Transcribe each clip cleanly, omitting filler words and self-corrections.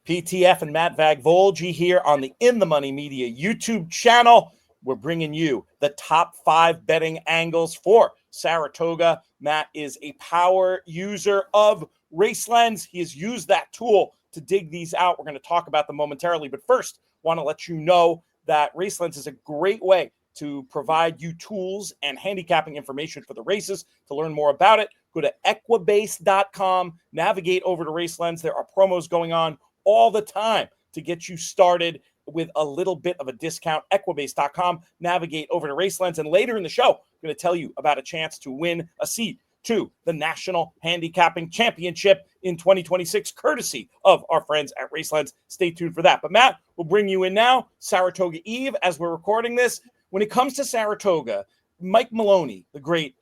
PTF and Matt Vagvolgyi here on the In the Money Media YouTube channel. We're bringing you the top 5 betting angles for Saratoga. Matt is a power user of RaceLens. He has used that tool to dig these out. We're going to talk about them momentarily, but first, want to let you know that RaceLens is a great way to provide you tools and handicapping information for the races. To learn more about it, go to equibase.com, navigate over to RaceLens. There are promos going on all the time to get you started with a little bit of a discount. Equibase.com, navigate over to RaceLens, and later in the show, I'm going to tell you about a chance to win a seat to the National Handicapping Championship in 2026, courtesy of our friends at RaceLens. Stay tuned for that. But Matt, we'll bring you in now. Saratoga Eve, as we're recording this. When it comes to Saratoga, Mike Maloney, the great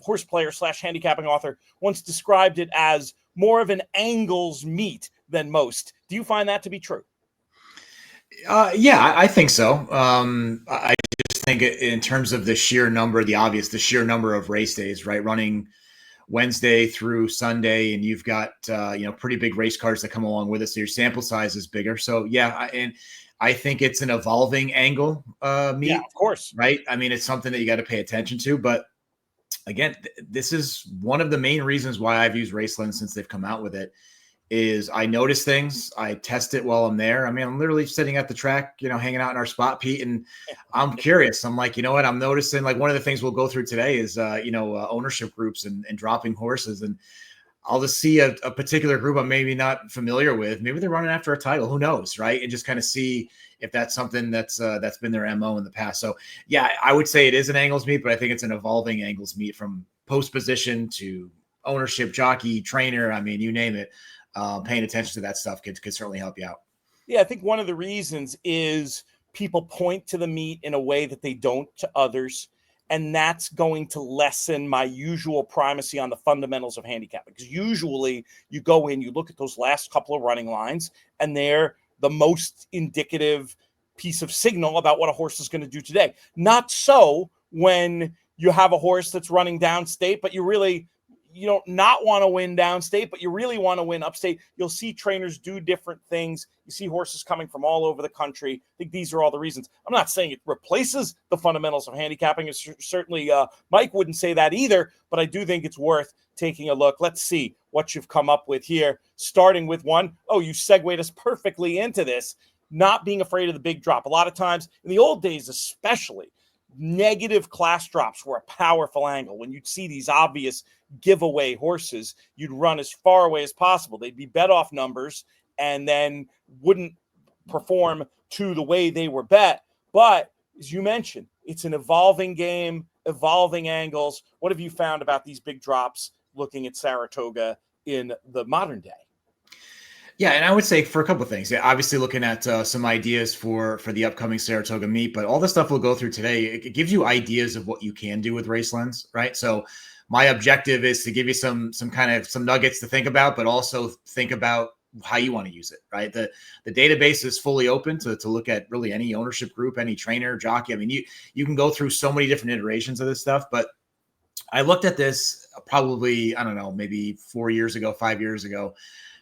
horse player / handicapping author, once described it as more of an angles meet than most. Do you find that to be true? Yeah, I think so. I just think in terms of the sheer number of race days, right? Running Wednesday through Sunday, and you've got pretty big race cars that come along with it, so your sample size is bigger. So yeah, and I think it's an evolving angle meet. Yeah, of course. Right? I mean, it's something that you got to pay attention to. But again, this is one of the main reasons why I've used RaceLens since they've come out with it. Is I notice things, I test it while I'm there. I mean, I'm literally sitting at the track, hanging out in our spot, Pete, and I'm curious. I'm like, you know what? I'm noticing, like, one of the things we'll go through today is, ownership groups and dropping horses. And I'll just see a particular group I'm maybe not familiar with. Maybe they're running after a title. Who knows, right? And just kind of see if that's something that's been their MO in the past. So, yeah, I would say it is an angles meet, but I think it's an evolving angles meet from post position to ownership, jockey, trainer. I mean, you name it. Paying attention to that stuff could certainly help you out. Yeah, I think one of the reasons is people point to the meet in a way that they don't to others, and that's going to lessen my usual primacy on the fundamentals of handicapping. Because usually you go in, you look at those last couple of running lines, and they're the most indicative piece of signal about what a horse is going to do today. Not so when you have a horse that's running downstate, but you don't not want to win downstate, but you really want to win upstate. You'll see trainers do different things. You see horses coming from all over the country. I think these are all the reasons. I'm not saying it replaces the fundamentals of handicapping. It's certainly Mike wouldn't say that either, but I do think it's worth taking a look. Let's see what you've come up with here, starting with one. Oh, you segued us perfectly into this, not being afraid of the big drop. A lot of times, in the old days especially, negative class drops were a powerful angle. When you'd see these obvious giveaway horses, you'd run as far away as possible. They'd be bet off numbers and then wouldn't perform to the way they were bet. But as you mentioned, it's an evolving game, evolving angles. What have you found about these big drops looking at Saratoga in the modern day? Yeah, and I would say for a couple of things. Yeah, obviously looking at some ideas for the upcoming Saratoga meet, but all the stuff we'll go through today, it gives you ideas of what you can do with RaceLens, right? So my objective is to give you some nuggets to think about, but also think about how you want to use it, right? The database is fully open to look at really any ownership group, any trainer, jockey. I mean, you can go through so many different iterations of this stuff, but I looked at this probably, I don't know, maybe 4 years ago, 5 years ago,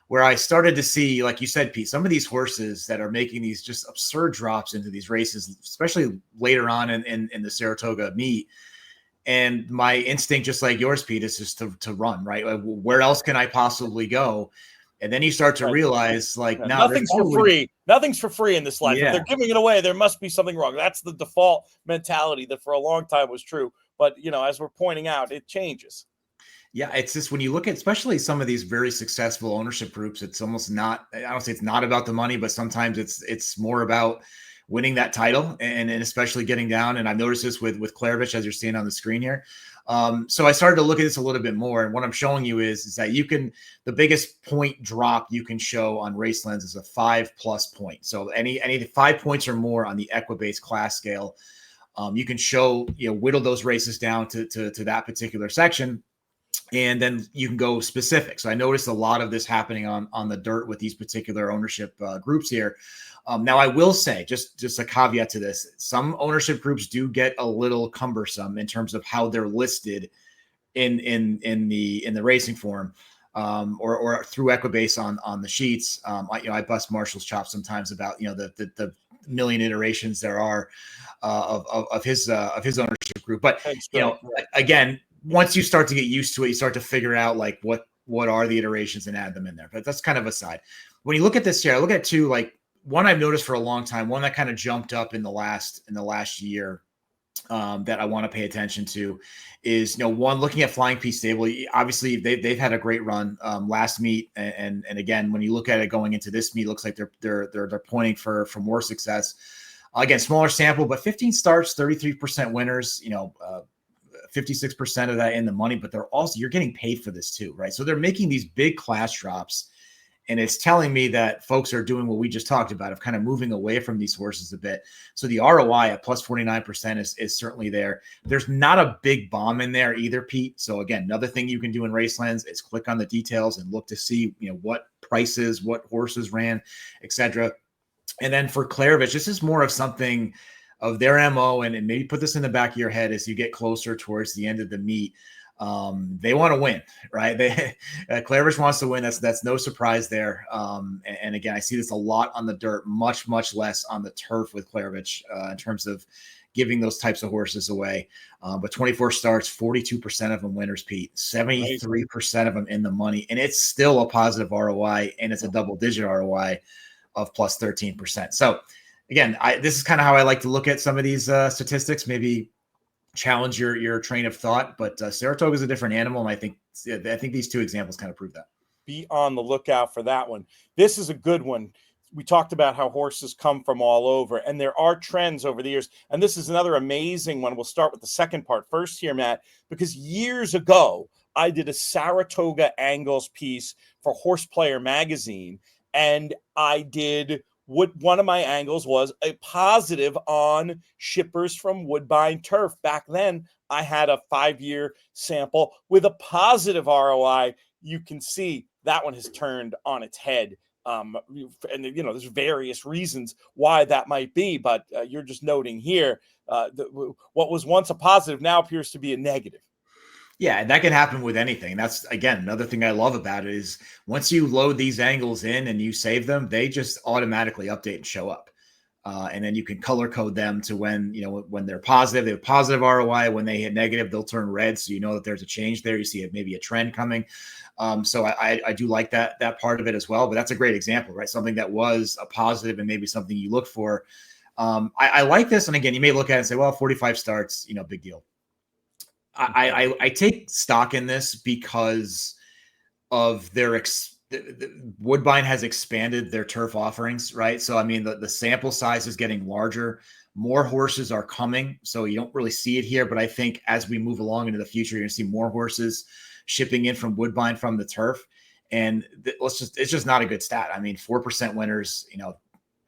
where I started to see, like you said, Pete, some of these horses that are making these just absurd drops into these races, especially later on in the Saratoga meet. And my instinct, just like yours, Pete, is just to run, right? Where else can I possibly go? And then you start to realize, like, now nothing's for free. Nothing's for free in this life. Yeah. If they're giving it away, there must be something wrong. That's the default mentality that for a long time was true. But, as we're pointing out, it changes. Yeah, it's just when you look at especially some of these very successful ownership groups, it's almost not, I don't say it's not about the money, but sometimes it's more about winning that title and especially getting down. And I've noticed this with Klarevich, as you're seeing on the screen here. So I started to look at this a little bit more. And what I'm showing you is that the biggest point drop you can show on RaceLens is a 5+ point. So any 5 points or more on the Equibase class scale, you can show, whittle those races down to that particular section. And then you can go specific. So I noticed a lot of this happening on the dirt with these particular ownership groups here. Now I will say, just a caveat to this, some ownership groups do get a little cumbersome in terms of how they're listed in the racing form. or through Equibase on the sheets. I bust Marshall's chops sometimes about the million iterations there are of his ownership group. But Thanks, Greg. again, once you start to get used to it, you start to figure out like what are the iterations and add them in there. But that's kind of aside. When you look at this here, I look at two, like one I've noticed for a long time, one that kind of jumped up in the last year that I want to pay attention to is, one, looking at Flying P Stable. Obviously, they've had a great run last meet, and again, when you look at it going into this meet, it looks like they're pointing for more success. Again, smaller sample, but 15 starts, 33% winners. 56% of that in the money, but you're getting paid for this too, right? So they're making these big class drops. And it's telling me that folks are doing what we just talked about, of kind of moving away from these horses a bit. So the ROI at plus 49% is certainly there. There's not a big bomb in there either, Pete. So again, another thing you can do in Racelands is click on the details and look to see, what prices, what horses ran, etc. And then for Klarovich, this is more of something of their MO, and maybe put this in the back of your head as you get closer towards the end of the meet. They want to win, right? Klarovich wants to win. That's no surprise there. And again, I see this a lot on the dirt, much less on the turf with Klarovich in terms of giving those types of horses away. But 24 starts, 42% of them winners, Pete, 73% of them in the money, and it's still a positive ROI, and it's a double-digit ROI of plus 13%. So again, this is kind of how I like to look at some of these statistics. Maybe challenge your train of thought, but Saratoga is a different animal, and I think these two examples kind of prove that. Be on the lookout for that one. This is a good one. We talked about how horses come from all over, and there are trends over the years. And this is another amazing one. We'll start with the second part first here, Matt, because years ago, I did a Saratoga angles piece for Horse Player magazine, and I did one of my angles was a positive on shippers from Woodbine turf. Back then, I had a 5-year sample with a positive ROI. You can see that one has turned on its head. And there's various reasons why that might be, but you're just noting here what was once a positive now appears to be a negative. Yeah, and that can happen with anything. That's, again, another thing I love about it is once you load these angles in and you save them, they just automatically update and show up. And then you can color code them to when they're positive, they have positive ROI. When they hit negative, they'll turn red. So you know that there's a change there. You see maybe a trend coming. So I do like that part of it as well. But that's a great example, right? Something that was a positive and maybe something you look for. I like this. And again, you may look at it and say, well, 45 starts, big deal. I take stock in this because of their Woodbine has expanded their turf offerings, right? So, I mean, the sample size is getting larger. More horses are coming. So you don't really see it here. But I think as we move along into the future, you're going to see more horses shipping in from Woodbine from the turf. And it's just not a good stat. I mean, 4% winners,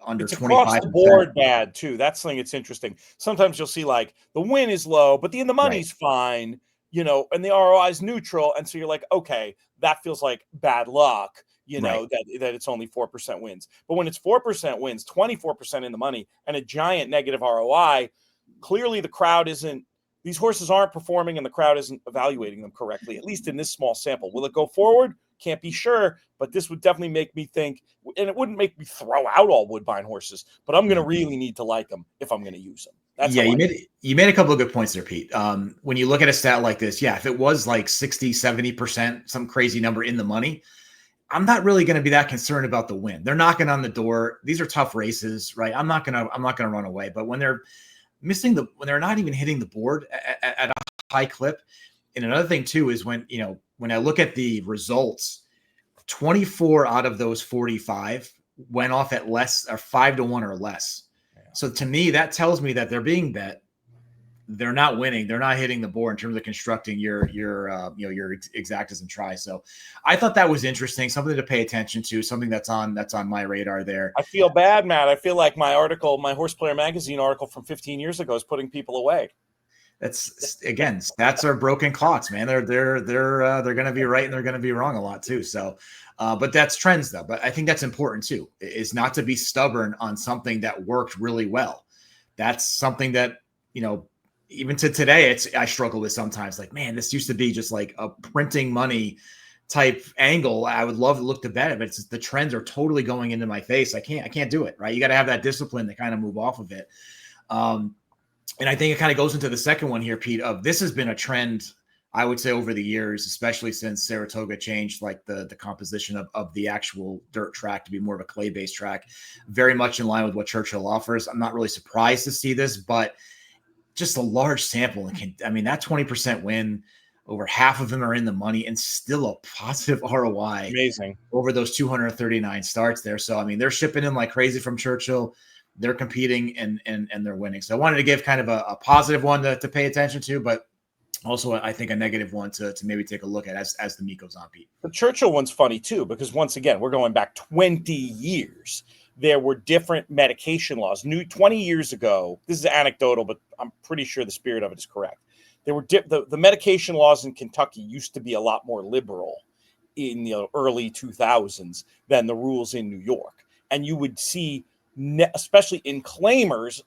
under it's 25%. Across the board bad too. That's something that's interesting. Sometimes you'll see like the win is low, but the money's fine, and the ROI is neutral. And so you're like, okay, that feels like bad luck, that it's only 4% wins. But when it's 4% wins, 24% in the money, and a giant negative ROI, clearly the crowd these horses aren't performing and the crowd isn't evaluating them correctly, at least in this small sample. Will it go forward? Can't be sure, but this would definitely make me think, and it wouldn't make me throw out all Woodbine horses, but I'm going to really need to like them if I'm going to use them. That's you made a couple of good points there, Pete. When you look at a stat like this, if it was like 60, 70%, some crazy number in the money, I'm not really going to be that concerned about the win. They're knocking on the door. These are tough races, right? I'm not going to run away, but when they're when they're not even hitting the board at a high clip. And another thing too is when I look at the results, 24 out of those 45 went off at less or 5-1 or less. Yeah. So to me, that tells me that they're being bet. They're not winning. They're not hitting the board in terms of constructing your exactas and tries. So I thought that was interesting, something to pay attention to, something that's on my radar there. I feel bad, Matt. I feel like my Horse Player magazine article from 15 years ago is putting people away. That's, again, stats are broken clocks, man. They're going to be right and they're going to be wrong a lot too. So, but that's trends though. But I think that's important too, is not to be stubborn on something that worked really well. That's something that, even to today, I struggle with sometimes. Like, man, this used to be just like a printing money type angle, I would love to look to bet it, but it's just, the trends are totally going into my face. I can't do it, right? You got to have that discipline to kind of move off of it. And I think it kind of goes into the second one here, Pete, of this has been a trend, I would say, over the years, especially since Saratoga changed like the composition of the actual dirt track to be more of a clay-based track, very much in line with what Churchill offers. I'm not really surprised to see this, but just a large sample. I mean, that 20% win, over half of them are in the money and still a positive ROI. Amazing. Over those 239 starts there. So, I mean, they're shipping in like crazy from Churchill. They're competing and they're winning. So I wanted to give kind of a positive one to pay attention to, but also I think a negative one to maybe take a look at as the meet goes on, Pete. The Churchill one's funny too, because once again, we're going back 20 years. There were different medication laws. 20 years ago, this is anecdotal, but I'm pretty sure the spirit of it is correct. There were the medication laws in Kentucky used to be a lot more liberal in the early 2000s than the rules in New York. And you would see, especially in claimers,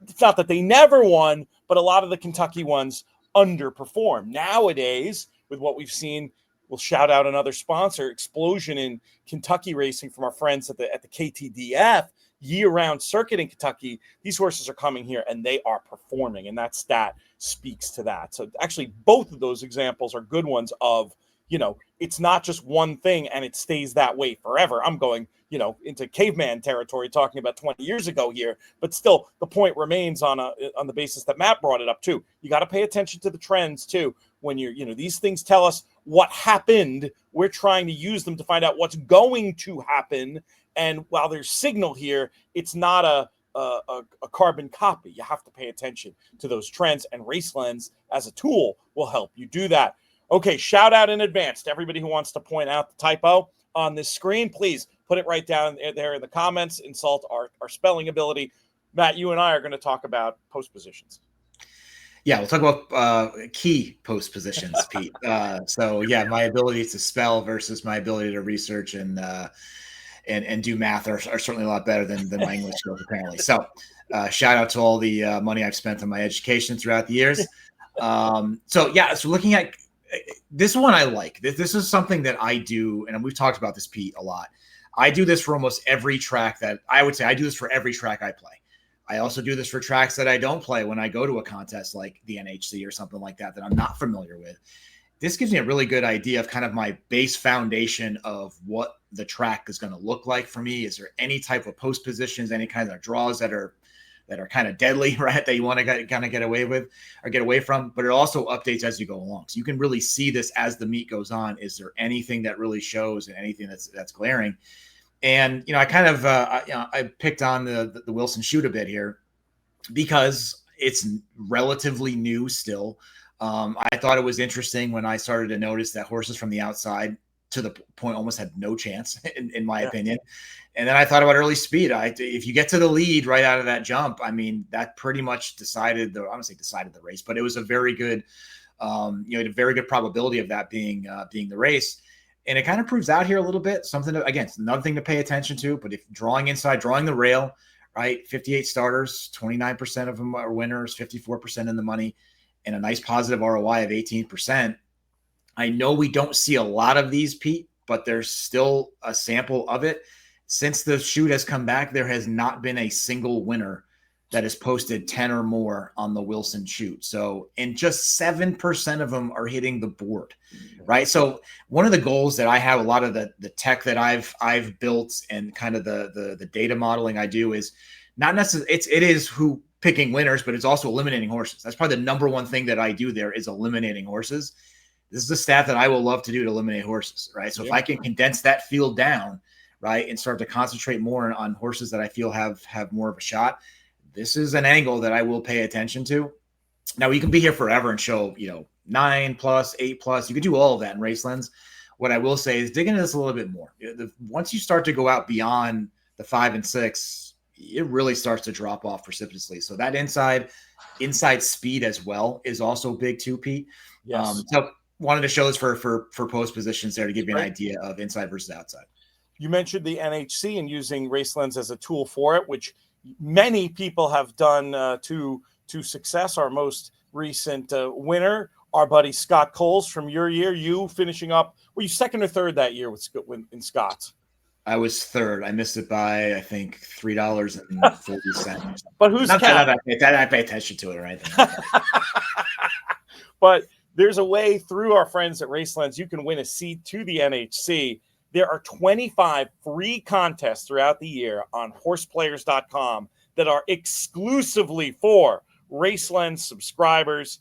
it's not that they never won, but a lot of the Kentucky ones underperform. Nowadays, with what we've seen, we'll shout out another sponsor, explosion in Kentucky racing from our friends at the KTDF, year-round circuit in Kentucky. These horses are coming here and they are performing, and that stat speaks to that. So actually, both of those examples are good ones of, it's not just one thing and it stays that way forever. I'm going, into caveman territory talking about 20 years ago here, but still the point remains on the basis that Matt brought it up too. You got to pay attention to the trends too. When these things tell us what happened, we're trying to use them to find out what's going to happen. And while there's signal here, it's not a carbon copy. You have to pay attention to those trends, and Racelens as a tool will help you do that. Okay, shout out in advance to everybody who wants to point out the typo on this screen. Please put it right down there in the comments. Insult our spelling ability. Matt, you and I are going to talk about post positions. Yeah, we'll talk about key post positions, Pete. So yeah, my ability to spell versus my ability to research and do math are certainly a lot better than my English skills, apparently. So shout out to all the money I've spent on my education throughout the years. So looking at this one, I like. This is something that I do, and we've talked about this, Pete, a lot. I do this for almost every track that I would say I do this for every track I play. I also do this for tracks that I don't play when I go to a contest like the NHC or something like that I'm not familiar with. This gives me a really good idea of kind of my base foundation of what the track is going to look like for me. Is there any type of post positions, any kind of draws that are kind of deadly, right, that you want to kind of get away with or get away from? But it also updates as you go along. So you can really see this as the meet goes on. Is there anything that really shows and anything that's glaring? And, I kind of, I picked on the Wilson shoot a bit here because it's relatively new still. I thought it was interesting when I started to notice that horses from the outside to the point almost had no chance, in my opinion. And then I thought about early speed. If you get to the lead right out of that jump, I mean, that pretty much decided the race, but it was a very good, a very good probability of that being the race. And it kind of proves out here a little bit. It's another thing to pay attention to. But if drawing inside, drawing the rail, right? 58 starters, 29% of them are winners, 54% in the money, and a nice positive ROI of 18%. I know we don't see a lot of these, Pete, but there's still a sample of it. Since the shoot has come back, there has not been a single winner that has posted 10 or more on the Wilson shoot. So, and just 7% of them are hitting the board, right? So one of the goals that I have, a lot of the tech that I've built and kind of the data modeling I do is not necessarily, it is who picking winners, but it's also eliminating horses. That's probably the number one thing that I do there is eliminating horses. This is a stat that I will love to do to eliminate horses, right? So if I can condense that field down, right, and start to concentrate more on horses that I feel have more of a shot, this is an angle that I will pay attention to. Now, you can be here forever and show, 9+, 8+. You can do all of that in Racelens. What I will say is dig into this a little bit more. Once you start to go out beyond the 5 and 6, it really starts to drop off precipitously. So that inside speed as well is also big too, Pete. Yes. So wanted to show this for post positions there to give you an idea of inside versus outside. You mentioned the NHC and using Racelens as a tool for it, which many people have done to success. Our most recent winner our buddy Scott Coles from your year. You finishing up, were you second or third that year in Scott's? I was third. I missed it by, I think, $3.40. But who's not that I pay attention to it or anything. But there's a way through our friends at Racelands you can win a seat to the NHC. There are 25 free contests throughout the year on horseplayers.com that are exclusively for Racelands subscribers.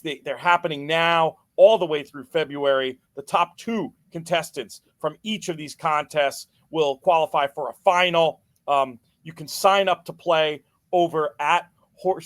They're happening now all the way through February. The top 2 contestants from each of these contests will qualify for a final. You can sign up to play over at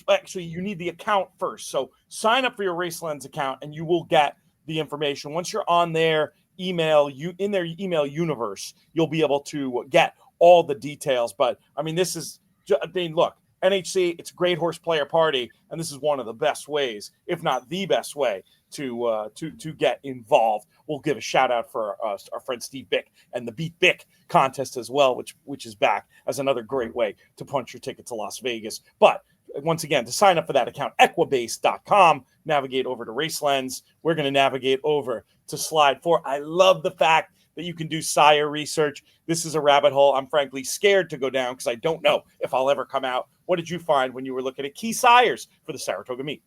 Actually, you need the account first. So sign up for your Racelands account and you will get the information. Once you're on their email, in their email universe, you'll be able to get all the details. But I mean, look, NHC, it's a great horse player party, and this is one of the best ways, if not the best way, to get involved. We'll give a shout out for our friend Steve Bick and the Beat Bick contest as well, which is back as another great way to punch your ticket to Las Vegas. But once again, to sign up for that account, equibase.com, navigate over to Racelands. We're going to navigate over to slide 4. I love the fact that you can do sire research. This is a rabbit hole I'm frankly scared to go down because I don't know if I'll ever come out. What did you find when you were looking at key sires for the Saratoga meet?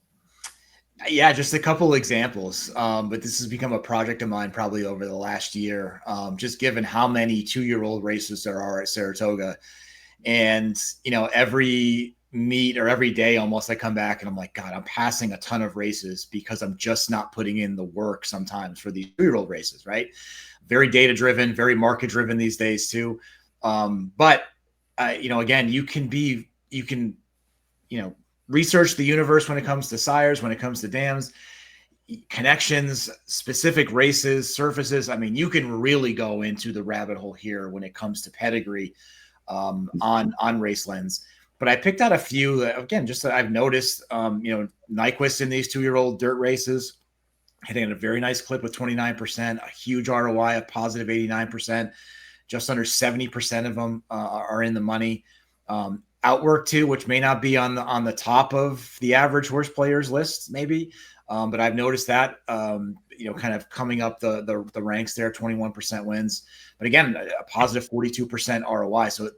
Yeah, just a couple examples. But this has become a project of mine probably over the last year, just given how many 2-year-old races there are at Saratoga. And, every meet or every day almost I come back and I'm like, God, I'm passing a ton of races because I'm just not putting in the work sometimes for these 2-year-old races, right? Very data driven, very market driven these days too. But again, you can research the universe when it comes to sires, when it comes to dams, connections, specific races, surfaces. I mean, you can really go into the rabbit hole here when it comes to pedigree on Racelands. But I picked out a few that, again, just that I've noticed, Nyquist in these 2-year-old dirt races, hitting at a very nice clip with 29%, a huge ROI of positive 89%, just under 70% of them are in the money. Outwork too, which may not be on the top of the average horse players list, maybe. But I've noticed that, kind of coming up the ranks there, 21% wins. But again, a positive 42% ROI. So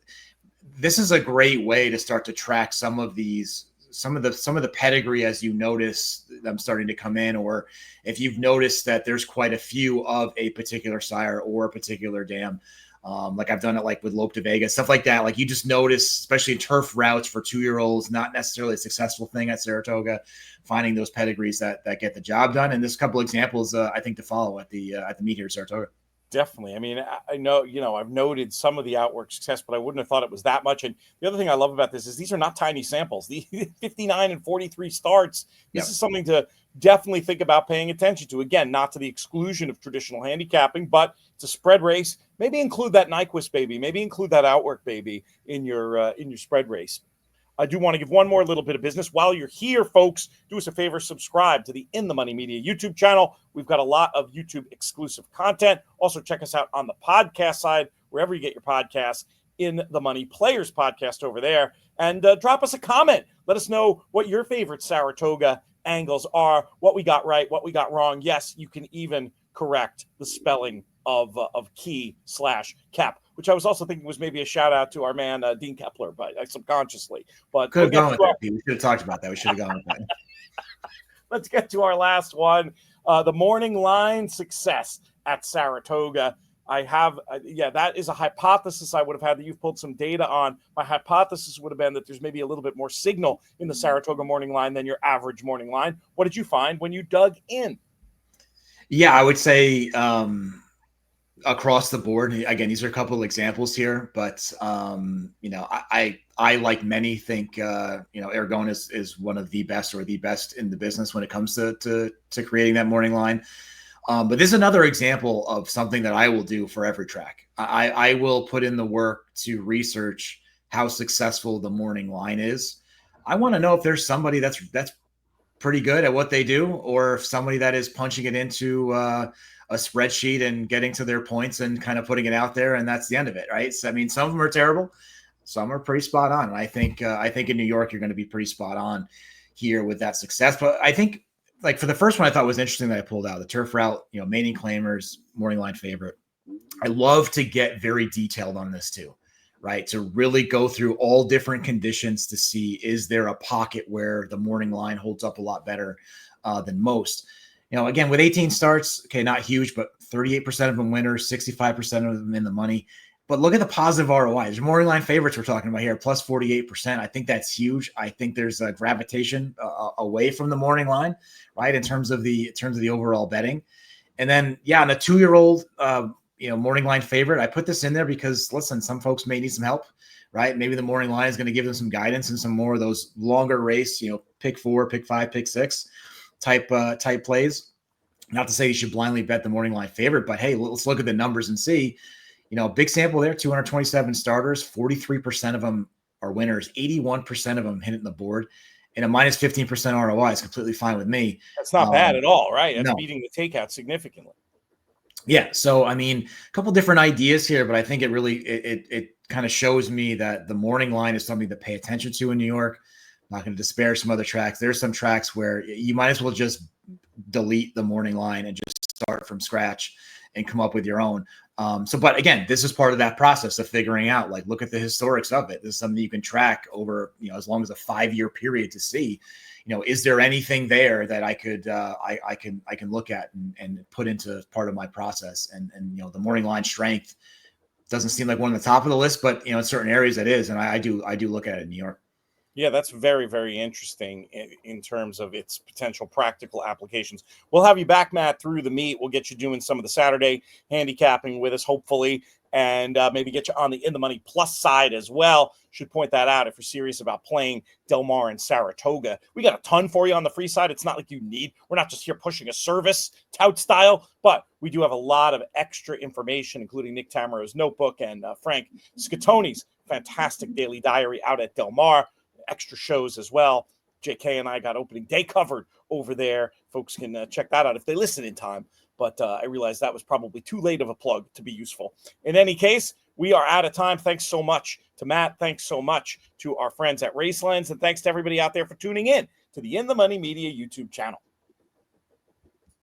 this is a great way to start to track some of the pedigree as you notice them starting to come in, or if you've noticed that there's quite a few of a particular sire or a particular dam. Like I've done it like with Lope de Vega, stuff like that. Like you just notice, especially in turf routes for 2-year-olds, not necessarily a successful thing at Saratoga, finding those pedigrees that get the job done. And there's a couple examples I think to follow at the meet here at Saratoga. Definitely. I mean, I know, I've noted some of the outwork success, but I wouldn't have thought it was that much. And the other thing I love about this is these are not tiny samples. The 59 and 43 starts. This is something to definitely think about paying attention to. Again, not to the exclusion of traditional handicapping, but it's a spread race. Maybe include that Nyquist baby. Maybe include that outwork baby in your spread race. I do want to give one more little bit of business. While you're here, folks, do us a favor, subscribe to the In the Money Media YouTube channel. We've got a lot of YouTube exclusive content. Also, check us out on the podcast side, wherever you get your podcasts, In the Money Players podcast over there. And drop us a comment. Let us know what your favorite Saratoga angles are, what we got right, what we got wrong. Yes, you can even correct the spelling of key/cap, which I was also thinking was maybe a shout out to our man Dean Kepler, but subconsciously. But could have gone with that. We should have talked about that. We should have gone with that. Let's get to our last one. The morning line success at Saratoga. I have, that is a hypothesis I would have had that you've pulled some data on. My hypothesis would have been that there's maybe a little bit more signal in the Saratoga morning line than your average morning line. What did you find when you dug in? Yeah, I would say across the board. Again, these are a couple of examples here, but I like many think Aragon is one of the best or the best in the business when it comes to creating that morning line. But this is another example of something that I will do for every track. I will put in the work to research how successful the morning line is. I want to know if there's somebody that's pretty good at what they do, or if somebody that is punching it into a spreadsheet and getting to their points and kind of putting it out there, and that's the end of it, right? So, I mean, some of them are terrible, some are pretty spot on. And I think in New York, you're going to be pretty spot on here with that success. But I think like for the first one, I thought was interesting that I pulled out the turf route, mating claimers, morning line favorite. I love to get very detailed on this too, right? To really go through all different conditions to see, is there a pocket where the morning line holds up a lot better than most? Again, with 18 starts, okay, not huge, but 38% of them winners, 65% of them in the money. But look at the positive ROI. The morning line favorites we're talking about here, plus 48%. I think that's huge. I think there's a gravitation away from the morning line, right? In terms of the overall betting. And then, on the 2-year-old, morning line favorite, I put this in there because, listen, some folks may need some help, right? Maybe the morning line is going to give them some guidance and some more of those longer race, pick 4, pick 5, pick 6 type plays. Not to say you should blindly bet the morning line favorite, but hey, let's look at the numbers and see. Big sample there, 227 starters, 43% of them are winners, 81% of them hit it in the board, and a minus 15% ROI is completely fine with me. That's not bad at all, right? That's no. beating the takeout significantly. Yeah. So, I mean, a couple different ideas here, but I think it really, it kind of shows me that the morning line is something to pay attention to in New York. I'm not going to disparage some other tracks. There's some tracks where you might as well just delete the morning line and just start from scratch and come up with your own. But again, this is part of that process of figuring out, like, look at the historics of it. This is something you can track over, as long as a 5-year period to see, is there anything there that I could, I can look at and put into part of my process. And the morning line strength doesn't seem like one on the top of the list, but in certain areas it is. And I do look at it in New York. Yeah, that's very, very interesting in terms of its potential practical applications. We'll have you back, Matt, through the meet. We'll get you doing some of the Saturday handicapping with us, hopefully, and maybe get you on the In the Money Plus side as well. Should point that out if you're serious about playing Del Mar and Saratoga. We got a ton for you on the free side. It's not like we're not just here pushing a service tout style, but we do have a lot of extra information, including Nick Tamaro's notebook and Frank Scatoni's fantastic daily diary out at Del Mar. Extra shows as well. JK and I got opening day covered over there. Folks can check that out if they listen in time. But I realized that was probably too late of a plug to be useful. In any case, we are out of time. Thanks so much to Matt. Thanks so much to our friends at Racelens. And thanks to everybody out there for tuning in to the In the Money Media YouTube channel.